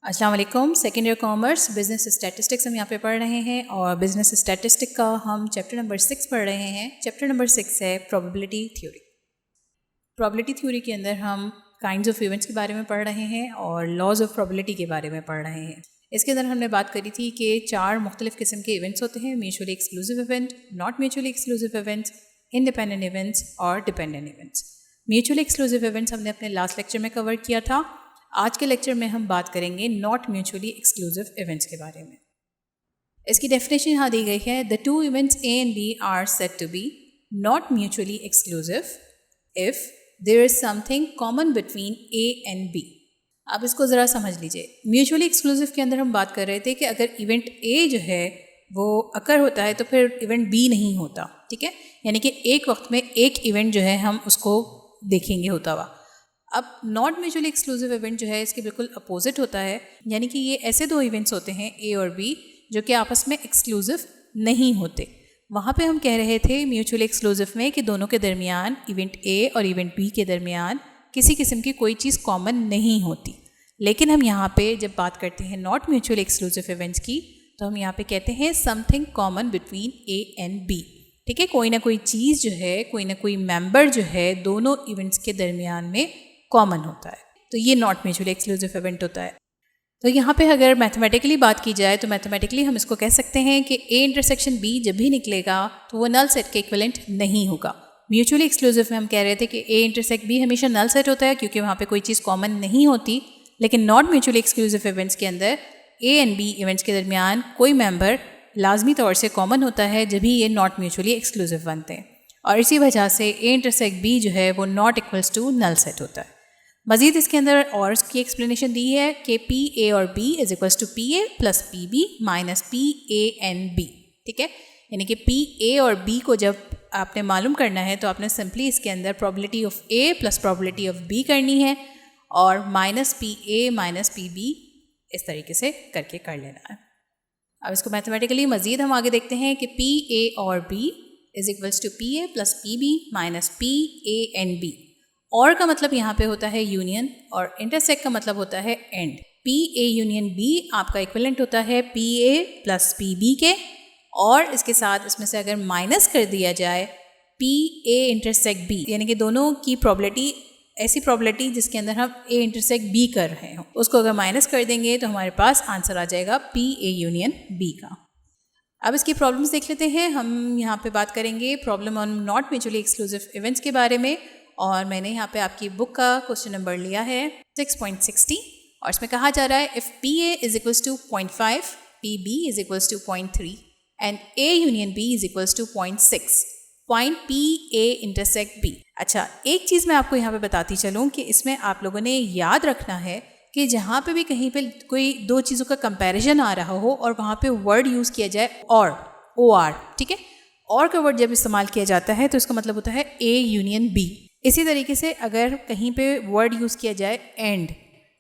अस्सलाम वालेकुम। Second year commerce business statistics हम यहाँ पे पढ़ रहे हैं और बिजनेस स्टैटिस्टिक का हम चैप्टर नंबर 6 पढ़ रहे हैं। चैप्टर नंबर 6 है प्रोबेबिलिटी थ्योरी। प्रोबेबिलिटी थ्योरी के अंदर हम काइंड्स ऑफ इवेंट्स के बारे में पढ़ रहे हैं और लॉज ऑफ प्रोबेबिलिटी के बारे में पढ़ रहे हैं। इसके अंदर हमने बात करी थी कि 4 मुख्तलिफ किस्म के इवेंट्स होते हैं: mutually exclusive event, not mutually exclusive events, independent events और dependent events. Mutually exclusive events हमने अपने लास्ट लेक्चर में कवर किया था। आज के लेक्चर में हम बात करेंगे नॉट म्यूचुअली एक्सक्लूसिव इवेंट्स के बारे में। इसकी डेफिनेशन यहाँ दी गई है: the two events A and B are said to be not mutually exclusive if there is something common between A and B. आप इसको ज़रा समझ लीजिए। म्यूचुअली एक्सक्लूसिव के अंदर हम बात कर रहे थे कि अगर इवेंट ए जो है वो अकर होता है तो फिर इवेंट बी नहीं होता, ठीक है। यानी कि एक वक्त में एक इवेंट जो है हम उसको देखेंगे होता हुआ। अब नॉट म्यूचुअली एक्सक्लूसिव इवेंट जो है इसके बिल्कुल अपोजिट होता है, यानी कि ये ऐसे दो इवेंट्स होते हैं ए और बी जो कि आपस में एक्सक्लूसिव नहीं होते। वहाँ पे हम कह रहे थे म्यूचुअली एक्सक्लूसिव में कि दोनों के दरमियान, इवेंट ए और इवेंट बी के दरमियान किसी किस्म की कोई चीज़ कॉमन नहीं होती। लेकिन हम यहाँ पे जब बात करते हैं नॉट म्यूचुअली एक्सक्लूसिव इवेंट्स की तो हम यहाँ पे कहते हैं something common between A and B, ठीक है। कोई ना कोई चीज़ जो है, कोई ना कोई मेंबर जो है दोनों इवेंट्स के दरमियान में कॉमन होता है, तो ये नॉट म्यूचुअली एक्सक्लूसिव इवेंट होता है। तो यहाँ पे अगर मैथमेटिकली बात की जाए तो मैथमेटिकली हम इसको कह सकते हैं कि ए इंटरसेक्शन बी जब भी निकलेगा तो वो नल सेट के इक्विवेलेंट नहीं होगा। म्यूचुअली एक्सक्लूसिव में हम कह रहे थे कि ए इंटरसेक्ट बी हमेशा नल सेट होता है क्योंकि वहाँ पे कोई चीज़ कॉमन नहीं होती। लेकिन नॉट म्यूचुअली एक्सक्लूसिव इवेंट्स के अंदर ए एंड बी इवेंट्स के दरमियान कोई मेंबर लाजमी तौर से कॉमन होता है, जब भी ये नॉट म्यूचुअली एक्सक्लूसिव बनते हैं। और इसी वजह से ए इंटरसेक्ट बी जो है वो not equals to null set होता है। मज़ीद इसके अंदर और इसकी एक्सप्लेनेशन दी है कि पी ए और B is equals to P A plus P B minus P A N B, ठीक है। यानी कि पी ए और बी को जब आपने मालूम करना है तो आपने सिंपली इसके अंदर probability of A plus probability of B करनी है और minus P A minus P B इस तरीके से करके कर लेना है। अब इसको मैथमेटिकली मज़ीद हम आगे देखते हैं कि पी ए और B is equals to P A plus P B minus P A N B. और का मतलब यहाँ पे होता है यूनियन और इंटरसेक्ट का मतलब होता है and. P A union B आपका इक्विवेलेंट होता है P A plus P B के, और इसके साथ इसमें से अगर माइनस कर दिया जाए पी ए इंटरसेक्ट बी, यानी कि दोनों की प्रोबेबिलिटी, ऐसी प्रोबेबिलिटी जिसके अंदर हम ए इंटरसेक्ट बी कर रहे हो, उसको अगर माइनस कर देंगे तो हमारे पास आंसर आ जाएगा पी ए यूनियन बी का। अब इसकी प्रॉब्लम्स देख लेते हैं। हम यहाँ पे बात करेंगे problem on not mutually exclusive events के बारे में, और मैंने यहाँ पे आपकी बुक का क्वेश्चन नंबर लिया है 6.60 और इसमें कहा जा रहा है if P A is equals to 0.5, P B is equals to 0.3 and A union B is equals to 0.6, point P A intersect B. अच्छा, एक चीज़ मैं आपको यहाँ पे बताती चलूँ कि इसमें आप लोगों ने याद रखना है कि जहाँ पे भी कहीं पे कोई दो चीज़ों का कंपैरिजन आ रहा हो और वहाँ पे वर्ड यूज़ किया जाए और, ओ आर, ठीक है। और का वर्ड जब इस्तेमाल किया जाता है तो इसका मतलब होता है ए यूनियन बी। इसी तरीके से अगर कहीं पे वर्ड यूज़ किया जाए एंड,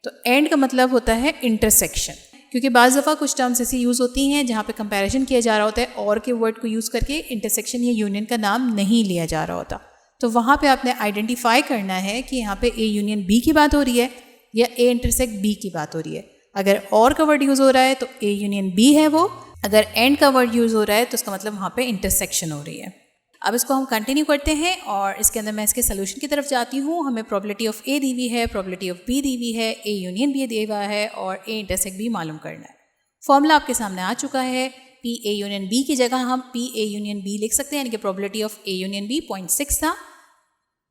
तो एंड का मतलब होता है इंटरसेक्शन, क्योंकि बाज़ दफ़ा कुछ टर्म्स ऐसी यूज़ होती हैं जहाँ पे कंपैरिजन किया जा रहा होता है और के वर्ड को यूज़ करके इंटरसेक्शन या यूनियन का नाम नहीं लिया जा रहा होता। तो वहाँ पे आपने आइडेंटिफाई करना है कि यहाँ पे ए यूनियन बी की बात हो रही है या ए इंटरसेक्ट बी की बात हो रही है। अगर और का वर्ड यूज़ हो रहा है तो ए यूनियन बी है वो, अगर एंड का वर्ड यूज़ हो रहा है तो उसका मतलब वहाँ पे इंटरसेक्शन हो रही है। अब इसको हम कंटिन्यू करते हैं और इसके अंदर मैं इसके सोल्यूशन की तरफ जाती हूँ। हमें प्रोबेबिलिटी ऑफ ए दी हुई है, प्रोबेबिलिटी ऑफ बी दी हुई है, ए यूनियन बी दिया हुआ है और ए इंटरसेक्ट भी मालूम करना है। फॉर्मूला आपके सामने आ चुका है। पी ए यूनियन बी की जगह हम पी ए यूनियन बी लिख सकते हैं, यानी कि probability of A union B 0.6 था।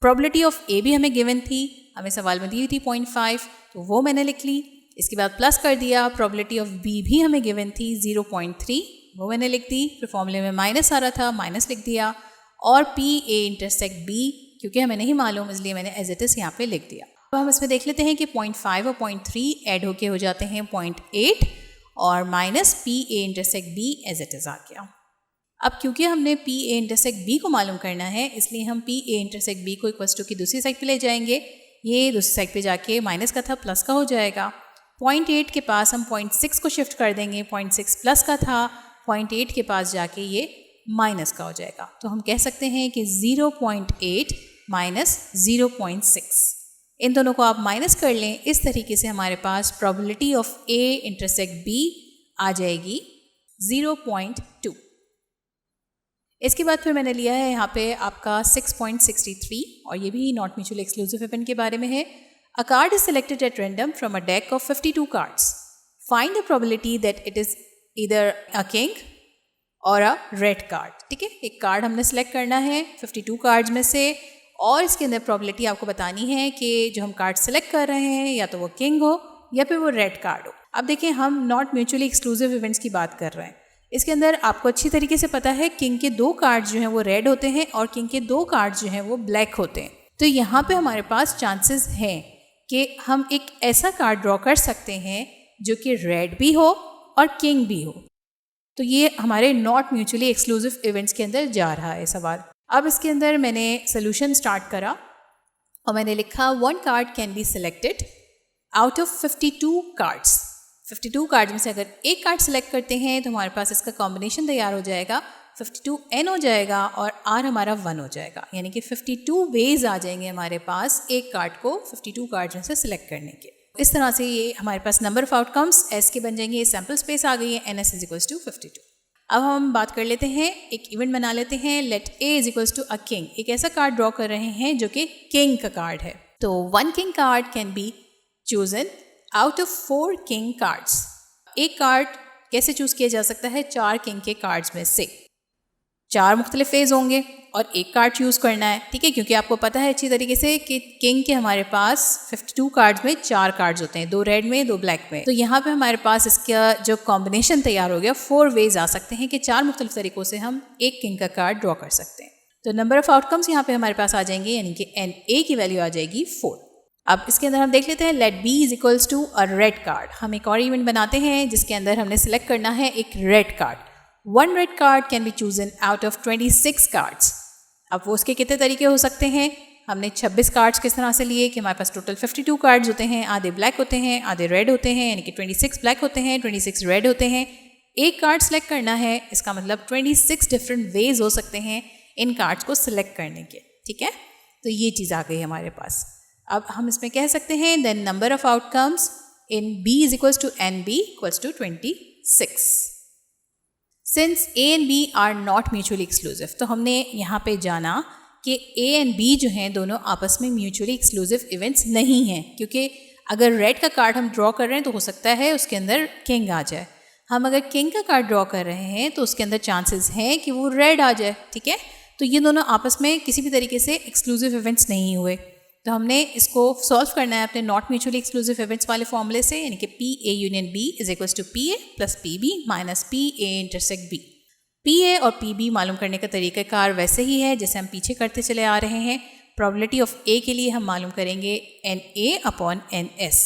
प्रोबेबिलिटी ऑफ ए भी हमें गिवन थी, हमें सवाल में दी हुई थी 0.5, तो वो मैंने लिख ली। इसके बाद प्लस कर दिया। प्रोबेबिलिटी ऑफ बी भी हमें गिवन थी 0.3, वो मैंने लिख दी। फिर फॉर्मूले में माइनस आ रहा था, माइनस लिख दिया। और पी ए इंटरसेक्ट बी क्योंकि हमें नहीं मालूम इसलिए मैंने एज इट इज़ यहाँ पे लिख दिया। अब हम इसमें देख लेते हैं कि 0.5 और 0.3 ऐड होके हो जाते हैं 0.8 और minus P A intersect B as it is आ गया। अब क्योंकि हमने पी ए इंटरसेक्ट बी को मालूम करना है इसलिए हम पी ए इंटरसेक्ट बी को इक्वल्स टू की दूसरी साइड पे ले जाएंगे। ये दूसरी साइड पे जाके माइनस का था प्लस का हो जाएगा। 0.8 के पास हम 0.6 को शिफ्ट कर देंगे, 0.6 प्लस का था, 0.8 के पास जाके ये माइनस का हो जाएगा। तो हम कह सकते हैं कि 0.8 माइनस 0.6 इन दोनों को आप माइनस कर लें, इस तरीके से हमारे पास probability of A intersect B आ जाएगी 0.2। इसके बाद फिर मैंने लिया है यहाँ पे आपका 6.63 और ये भी नॉट म्यूचुअली एक्सक्लूसिव इवेंट के बारे में है। अ card is selected at random from a deck of 52 cards. Find the probability that it is either a king और अ रेड कार्ड। ठीक है, एक कार्ड हमने सेलेक्ट करना है 52 कार्ड्स में से और इसके अंदर प्रोबेबिलिटी आपको बतानी है कि जो हम कार्ड सेलेक्ट कर रहे हैं या तो वो किंग हो या फिर वो रेड कार्ड हो। अब देखिए, हम नॉट म्यूचुअली एक्सक्लूसिव इवेंट्स की बात कर रहे हैं। इसके अंदर आपको अच्छी तरीके से पता है किंग के 2 कार्ड्स जो हैं वो रेड होते हैं और किंग के 2 कार्ड्स जो हैं वो ब्लैक होते हैं। तो यहाँ पे हमारे पास चांसेस हैं कि हम एक ऐसा कार्ड ड्रॉ कर सकते हैं जो कि रेड भी हो और किंग भी हो। तो ये हमारे नॉट म्यूचुअली एक्सक्लूसिव इवेंट्स के अंदर जा रहा है सवाल। अब इसके अंदर मैंने सोल्यूशन स्टार्ट करा और मैंने लिखा 1 card can be selected out of 52 cards. 52 cards में से अगर एक कार्ड सेलेक्ट करते हैं तो हमारे पास इसका कॉम्बिनेशन तैयार हो जाएगा, 52n हो जाएगा और r हमारा 1 हो जाएगा, यानी कि 52 वेज आ जाएंगे हमारे पास एक कार्ड को 52 कार्ड्स में से सिलेक्ट करने के। इस तरह से ये हमारे पास नंबर ऑफ आउटकम्स s के बन जाएंगे। ये सैम्पल स्पेस आ गई है, ns इज इक्वल्स टू 52। अब हम बात कर लेते हैं, एक इवेंट बना लेते हैं। Let a is equals to a king. एक ऐसा कार्ड ड्रॉ कर रहे हैं जो कि किंग का कार्ड है। तो 1 king card can be chosen out of 4 king cards. एक कार्ड कैसे चूज किया जा सकता है? 4 किंग के कार्ड्स में से 4 मुख्तलिफ फेज होंगे और एक कार्ड चूज करना है। ठीक है, क्योंकि आपको पता है अच्छी तरीके से कि किंग के हमारे पास 52 कार्ड्स में 4 कार्ड्स होते हैं, 2 रेड में 2 ब्लैक में। तो यहाँ पे हमारे पास इसका जो कॉम्बिनेशन तैयार हो गया 4 वेज आ सकते हैं कि 4 मुख्तलिफ तरीकों से हम एक किंग का कार्ड ड्रॉ कर सकते हैं। तो नंबर ऑफ आउटकम्स यहाँ पे हमारे पास आ जाएंगे, यानी कि NA की वैल्यू आ जाएगी 4। अब इसके अंदर हम देख लेते हैं let B is equals to a red card. हम एक और इवेंट बनाते हैं जिसके अंदर हमने सिलेक्ट करना है एक red card. 1 red card can be chosen out of 26 cards. अब वो उसके कितने तरीके हो सकते हैं? हमने 26 कार्ड्स किस तरह से लिए कि हमारे पास टोटल 52 कार्ड्स होते हैं, आधे ब्लैक होते हैं आधे रेड होते हैं, यानी कि 26 ब्लैक होते हैं 26 रेड होते हैं। एक कार्ड सेलेक्ट करना है, इसका मतलब 26 डिफरेंट वेज हो सकते हैं इन कार्ड्स को सिलेक्ट करने के। ठीक है, तो ये चीज़ आ गई हमारे पास। अब हम इसमें कह सकते हैं then number of outcomes in B is equals to NB equals to 26। Since A and B are not mutually exclusive, तो हमने यहाँ पे जाना कि A एंड B जो हैं दोनों आपस में म्यूचुअली एक्सक्लूसिव इवेंट्स नहीं हैं, क्योंकि अगर रेड का कार्ड हम ड्रॉ कर रहे हैं तो हो सकता है उसके अंदर किंग आ जाए। हम अगर किंग का कार्ड ड्रॉ कर रहे हैं तो उसके अंदर चांसेस हैं कि वो रेड आ जाए। ठीक है, तो ये दोनों आपस में किसी भी तरीके से एक्सक्लूसिव इवेंट्स नहीं हुए। तो हमने इसको सॉल्व करना है अपने नॉट म्यूचुअली एक्सक्लूसिव इवेंट्स वाले फॉर्मूले से, यानी कि PA union B is equals to PA plus PB minus PA intersect B। PA और PB मालूम करने का तरीक़ाकार वैसे ही है जैसे हम पीछे करते चले आ रहे हैं। प्रोबेबिलिटी ऑफ A के लिए हम मालूम करेंगे NA अपॉन NS।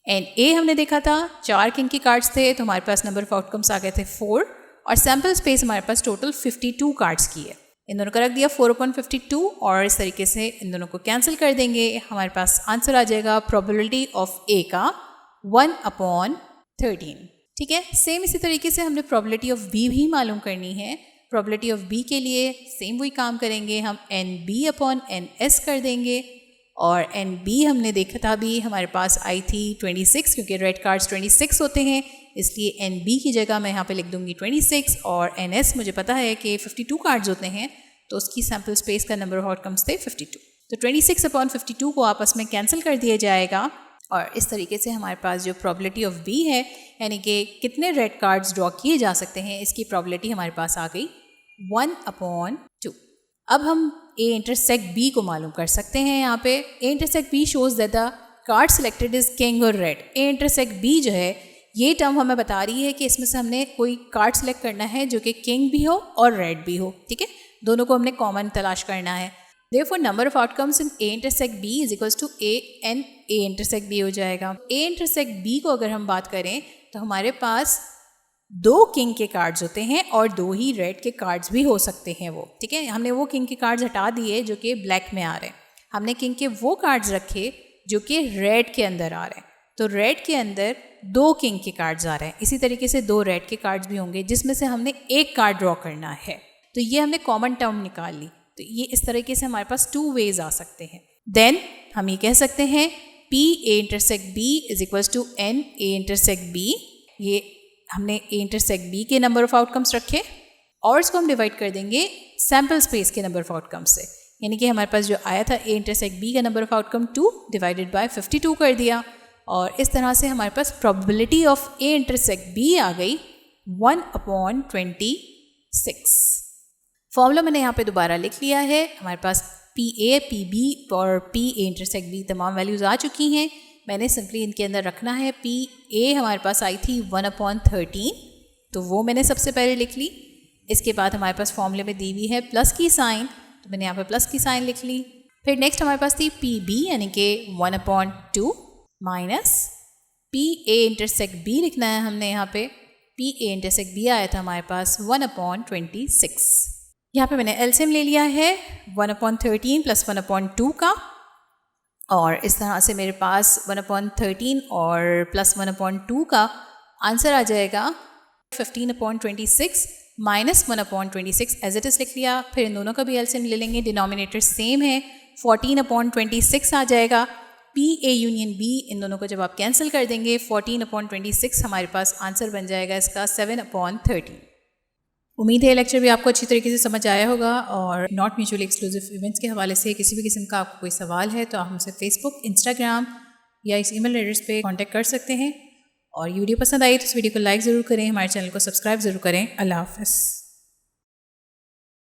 NA हमने देखा था 4 किंग के कार्ड्स थे, तो हमारे पास नंबर ऑफ आउटकम्स आ गए थे 4 और सैम्पल स्पेस हमारे पास टोटल 52 कार्ड्स की है। इन दोनों को रख दिया 4/52 और इस तरीके से इन दोनों को कैंसिल कर देंगे। हमारे पास आंसर आ जाएगा प्रोबेबिलिटी ऑफ A का 1/13। ठीक है, सेम इसी तरीके से हमने प्रोबेबिलिटी ऑफ B भी मालूम करनी है। प्रोबेबिलिटी ऑफ B के लिए सेम वही काम करेंगे, हम NB/NS कर देंगे और NB हमने देखा था भी हमारे पास आई थी 26, क्योंकि रेड कार्ड्स 26 होते हैं, इसलिए NB की जगह मैं यहाँ पे लिख दूंगी 26 और NS मुझे पता है कि 52 कार्ड्स होते हैं, तो उसकी सैम्पल स्पेस का नंबर ऑफ आउटकम्स थे 52। तो 26/52 को आपस में कैंसिल कर दिया जाएगा और इस तरीके से हमारे पास जो प्रोबेबिलिटी ऑफ B है, यानी कि कितने रेड कार्ड्स ड्रॉ किए जा सकते हैं, इसकी प्रोबेबिलिटी हमारे पास आ गई 1/2। अब हम A इंटरसेक्ट B को मालूम कर सकते हैं। यहाँ पे A intersect B shows that the card selected is king और रेड। A इंटरसेक्ट B जो है ये टर्म हमें बता रही है कि इसमें से हमने कोई कार्ड सेलेक्ट करना है जो कि किंग भी हो और रेड भी हो। ठीक है, दोनों को हमने कॉमन तलाश करना है। Therefore number of outcomes in A intersect B is equals to A and A intersect B हो जाएगा। A इंटरसेक्ट B को अगर हम बात करें तो हमारे पास 2 किंग के कार्ड्स होते हैं और 2 ही रेड के कार्ड्स भी हो सकते हैं वो। ठीक है, हमने वो किंग के कार्ड्स हटा दिए जो कि ब्लैक में आ रहे हैं, हमने किंग के वो कार्ड्स रखे जो कि रेड के अंदर आ रहे हैं। तो रेड के अंदर 2 किंग के कार्ड्स आ रहे हैं, इसी तरीके से 2 रेड के कार्ड्स भी होंगे जिसमें से हमने एक कार्ड ड्रॉ करना है। तो ये हमने कॉमन टर्म निकाल ली। तो ये इस तरीके से हमारे पास 2 वेज आ सकते हैं। देन हम ये कह सकते हैं P A intersect B is equals to n A intersect B. ये हमने ए इंटरसेक्ट बी के नंबर ऑफ आउटकम्स रखे और इसको हम डिवाइड कर देंगे सैम्पल स्पेस के नंबर ऑफ आउटकम्स से, यानी कि हमारे पास जो आया था ए इंटरसेक्ट बी का number of outcome 2 divided by 52 कर दिया, और इस तरह से हमारे पास probability of A intersect B आ गई 1/26। फॉर्मूला मैंने यहाँ पे दोबारा लिख लिया है। हमारे पास पी ए, पी बी और पी ए इंटरसेक्ट बी तमाम वैल्यूज़ आ चुकी हैं। मैंने सिंपली इनके अंदर रखना है। पी ए हमारे पास आई थी 1/13, तो वो मैंने सबसे पहले लिख ली। इसके बाद हमारे पास फॉर्मूले में दी हुई है प्लस की साइन, तो मैंने यहाँ पे प्लस की साइन लिख ली। फिर नेक्स्ट हमारे पास थी पी बी यानी कि 1/2 minus P A intersect B लिखना है हमने यहाँ पे। पी ए इंटरसेक्ट बी आया था हमारे पास 1/26। यहाँ पे मैंने एलसीएम ले लिया है 1/13 प्लस 1/2 का, और इस तरह से मेरे पास 1/13 और प्लस 1/2 का आंसर आ जाएगा 15/26 माइनस 1/26 एज इट इज़ लिख लिया। फिर इन दोनों का भी एलसीएम ले लेंगे, डिनोमिनेटर सेम है, 14/26 आ जाएगा। पी ए यूनियन बी, इन दोनों को जब आप कैंसिल कर देंगे 14/26 हमारे पास आंसर बन जाएगा इसका 7/13। उम्मीद है लेक्चर भी आपको अच्छी तरीके से समझ आया होगा, और नॉट म्यूचुअली एक्सक्लूसिव इवेंट्स के हवाले से किसी भी किस्म का आपको कोई सवाल है तो आप हमसे फेसबुक, इंस्टाग्राम या इस ईमेल एड्रेस पे कांटेक्ट कर सकते हैं। और वीडियो पसंद आई तो इस वीडियो को लाइक ज़रूर करें, हमारे चैनल को सब्सक्राइब ज़रूर करें। अल्लाह हाफ़िज़।